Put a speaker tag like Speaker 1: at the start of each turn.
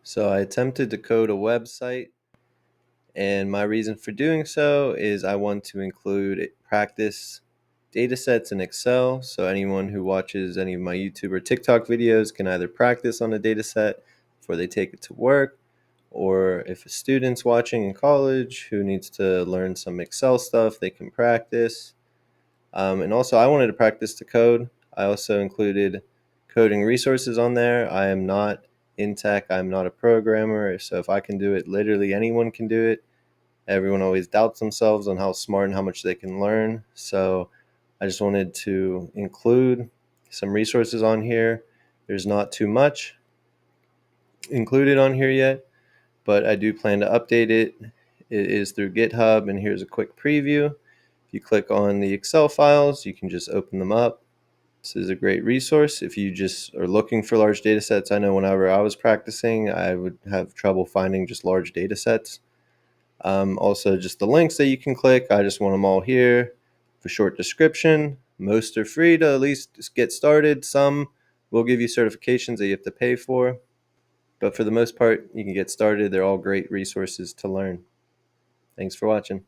Speaker 1: So I attempted to code a website, and my reason for doing so is I want to include practice datasets in Excel. So anyone who watches any of my YouTube or TikTok videos can either practice on a dataset before they take it to work, or if a student's watching in college who needs to learn some Excel stuff, they can practice. And also, I wanted to practice to code. I also included coding resources on there. I am not in tech, I'm not a programmer. So if I can do it, literally anyone can do it. Everyone always doubts themselves on how smart and how much they can learn. So I just wanted to include some resources on here. There's not too much included on here yet, but I do plan to update it. It is through GitHub, and here's a quick preview. If you click on the Excel files, you can just open them up. This is a great resource if you just are looking for large data sets. I know whenever I was practicing, I would have trouble finding just large data sets. Also, just the links that you can click, I just want them all here. For short description, most are free to at least get started. Some will give you certifications that you have to pay for. But for the most part, you can get started. They're all great resources to learn. Thanks for watching.